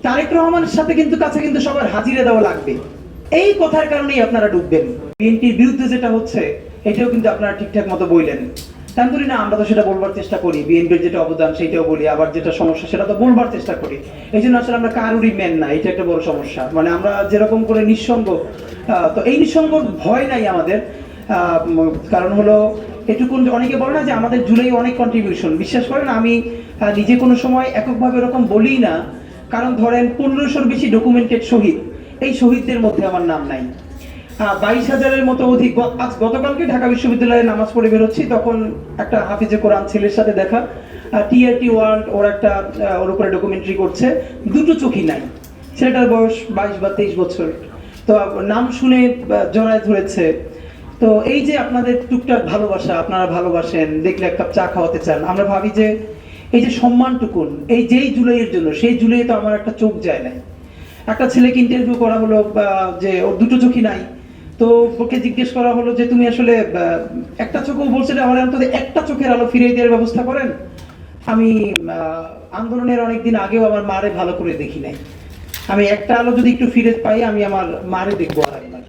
তারেক রহমানের সাথে কিন্তু কাছে কিন্তু সবার হাজিরা দেওয়া লাগবে। এই কথার কারণেই আপনারা ডুববেন। বিএনপির বিরুদ্ধে যেটা হচ্ছে এটাও কিন্তু আপনারা ঠিকঠাক মতো বললেন। তাই বলি না, আমরা তো সেটা বলবার চেষ্টা করি, বিএনপির যেটা অবদান সেটাও বলি, আবার যেটা সমস্যা সেটা তো বলবার চেষ্টা করি। এই জন্য আসলে আমরা কারুরই মেন না, এটা একটা বড় সমস্যা। মানে আমরা যেরকম করে নিঃসঙ্গ, তো এই নিঃসঙ্গ ভয় নাই আমাদের। কারণ হলো এটুকুন, অনেকে বলে না যে আমাদের জুলাই অনেক কন্ট্রিবিউশন। বিশ্বাস করেন, আমি নিজে কোনো সময় এককভাবে এরকম বলি না। কারণ ধরেন 1500-র বেশি ডকুমেন্টেড শহীদ, এই শহীদদের মধ্যে আমার নাম নাই। 22,000-এর মতো অধিক। গতকালকে ঢাকা বিশ্ববিদ্যালয়ে নামাজ পড়ে বেরোচ্ছি, তখন একটা হাফিজে কোরআন ছেলের সাথে দেখা। টিআরটি ওয়ার্ল্ড ওর একটা ওর উপরে ডকুমেন্টারি করছে, দুটো চোখই নাই। ছেলেটার বয়স 22 বা 23 বছর। তো নাম শুনে জড়ায় ধরেছে। তো এই যে আপনাদের টুকটাক ভালোবাসা, আপনারা ভালোবাসেন, দেখলে এক কাপ চা খাওয়াতে চান, আমরা ভাবি যে এই যে সম্মানটুকুন, এই যেই জুলাইয়ের জন্য, সেই জুলাই তো আমার একটা চোখ যায় নাই। একটা ছেলেকে ইন্টারভিউ করা হলো যে ওর দুটো চোখই নাই। তো ওকে জিজ্ঞেস করা হলো যে তুমি আসলে একটা চোখও বলছে যে আমার অন্তত একটা চোখের আলো ফিরিয়ে দেওয়ার ব্যবস্থা করেন। আমি আন্দোলনের অনেকদিন আগেও আমার মারে ভালো করে দেখি নাই। আমি একটা আলো যদি একটু ফিরে পাই, আমি আমার মারে দেখবো আর একবার।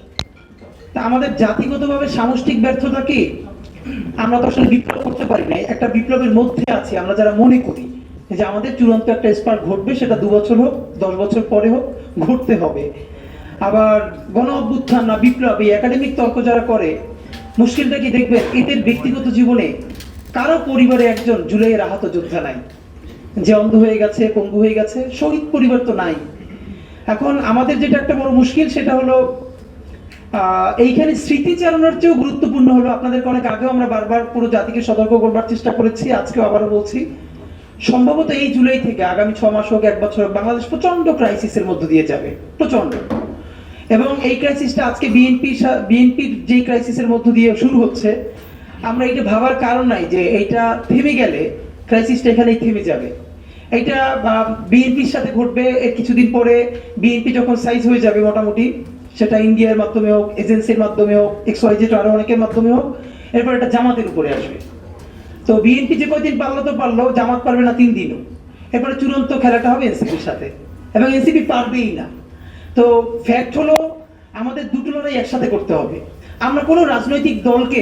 তা আমাদের জাতিগতভাবে সামষ্টিক ব্যর্থতা কি? আমরা তো আসলে বিপ্লব করতে পারি না, একটা বিপ্লবের মধ্যে আছি আমরা যারা মনে করি যে আমাদের চূড়ান্ত একটা স্পার্ক ঘটবে, সেটা 2 বছর হোক 10 বছর পরে হোক, ঘটতে হবে। আবার গণ অভ্যুত্থান না বিপ্লব, এই একাডেমিক তর্ক যারা করে, মুশকিলটা কি দেখবেন, এদের ব্যক্তিগত জীবনে কারো পরিবারে একজন জুলাইয়ের আহত যোদ্ধা নাই। যে অন্ধ হয়ে গেছে, পঙ্গু হয়ে গেছে, শহীদ পরিবার তো নাই। এখন আমাদের যেটা একটা বড় মুশকিল, সেটা হলো এইখানে স্মৃতিচারণের চেয়েও গুরুত্বপূর্ণ হলো, আপনাদেরকে অনেক আগেও আমরা বারবার পুরো জাতিকে সতর্ক করবার চেষ্টা করেছি, আজকেও আবারও বলছি, সম্ভবত এই জুলাই থেকে আগামী 6 মাস হোক 1 বছর হোক, বাংলাদেশ প্রচন্ড ক্রাইসিসের মধ্য দিয়ে যাবে, প্রচন্ড। এবং এই ক্রাইসিসটা আজকে বিএনপির যে ক্রাইসিসের মধ্য দিয়ে শুরু হচ্ছে, আমরা এটা ভাবার কারণ নাই যে এইটা থেমে গেলে ক্রাইসিসটা এখানেই থেমে যাবে। এইটা বিএনপির সাথে ঘটবে এর কিছুদিন পরে। বিএনপি যখন সাইজ হয়ে যাবে মোটামুটি, সেটা ইন্ডিয়ার মাধ্যমে হোক, এজেন্সির মাধ্যমে হোক, XYZ আরো অনেকের মাধ্যমে হোক, এরপর এটা জামাতের উপরে আসবে। তো বিএনপি যে কয়দিন পারলো তো পারলো, জামাত পারবে না 3 দিনও। এরপরে চূড়ান্ত খেলাটা হবে এনসিপির সাথে, এবং এনসিপি পারবেই না। তো ফ্যাক্ট হলো আমাদের দুটো লড়াই একসাথে করতে হবে। আমরা কোনো রাজনৈতিক দলকে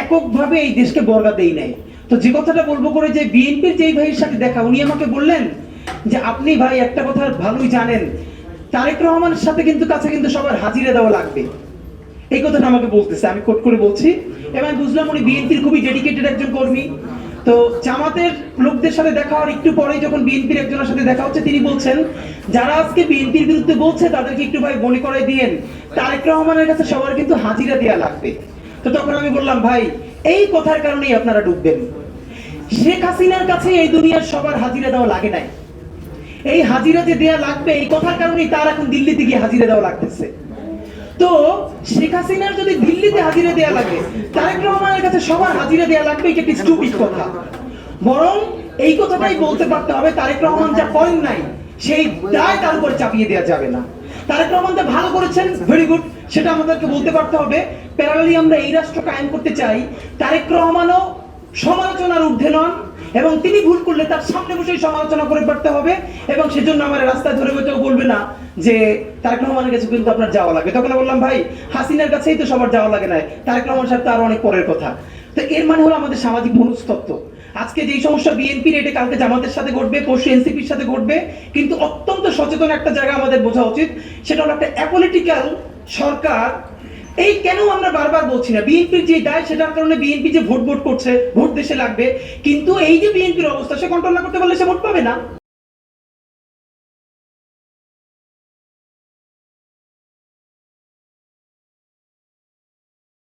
এককভাবে এই দেশকে বর্গা দেই নাই। তো যে কথাটা বলবো করে, যে বিএনপির যেই ভাইয়ের সাথে দেখা, উনি আমাকে বললেন যে আপনি ভাই একটা কথা ভালোই জানেন, তারেক রহমানের সাথে কিন্তু কাছে কিন্তু সবার হাজিরা দেওয়া লাগবে। এই কথাটা আমাকে বলতেছে, আমি কোট করে বলছি। এবং বুঝলাম উনি বিএনপির খুবই ডেডিকেটেড একজন কর্মী। তো জামাতের লোকদের সাথে দেখা হওয়ার একটু পরেই যখন বিএনপির একজনের সাথে দেখা হচ্ছে, তিনি বলছেন যারা আজকে বিএনপির বিরুদ্ধে বলছে তাদেরকে একটু ভাই মনে করাই দিয়েন, তারেক রহমানের কাছে সবার কিন্তু হাজিরা দেওয়া লাগবে। তো তখন আমি বললাম, ভাই এই কথার কারণেই আপনারা ডুববেন। শেখ হাসিনার কাছে এই দুনিয়ার সবার হাজিরা দেওয়া লাগে নাই। এই হাজিরা যে দেওয়া লাগবে, এই কথার কারণেই তার এখন দিল্লিতে গিয়ে হাজিরা দেওয়া লাগতেছে। তো শেখ হাসিনার যদি দিল্লিতে হাজিরা দেওয়া লাগে, তারেক রহমানের কাছে সবার হাজিরা দেওয়া লাগবে, এটা একটি স্টুপিড কথা। বরং এই কথাটাই বলতে পারতে হবে, তারেক রহমান যা করেন নাই সেই দায় তার উপর চাপিয়ে দেওয়া যাবে না। তারেক রহমান যা ভালো করেছেন, ভেরি গুড, সেটা আমাদেরকে বলতে পারতে হবে। প্যারালালি আমরা এই রাষ্ট্র কায়েম করতে চাই, তারেক রহমানও সমালোচনার ঊর্ধ্বে নন, এবং তিনি ভুল করলে তার সামনে বসেই সমালোচনা করে পারতে হবে। এবং সেজন্য আমার রাস্তায় ধরে কেউ বলবে না যে তারেক রহমানের কাছে কিন্তু আপনার যাওয়া লাগে। তখন বললাম, ভাই হাসিনার কাছেই তো সবার যাওয়া লাগে না, তারেক রহমান সাহেব তো আরো অনেক পরের কথা। তো এর মানে হলো আমাদের সামাজিক মনস্তত্ত্ব। আজকে যেই সমস্যা বিএনপির, এটা কালকে জামাতের সাথে ঘটবে, পরশু এনসিপির সাথে ঘটবে। কিন্তু অত্যন্ত সচেতন একটা জায়গা আমাদের বোঝা উচিত, সেটা হলো একটা অ্যাপলিটিক্যাল সরকার। এই কেন আমরা বারবার বলছি না, বিএনপির যে দায় সেটার কারণে বিএনপি যে ভোট করছে, ভোট দেশে লাগবে, কিন্তু এই যে বিএনপির অবস্থা, সে কন্ট্রোল না করতে পারলে সে ভোট পাবে না।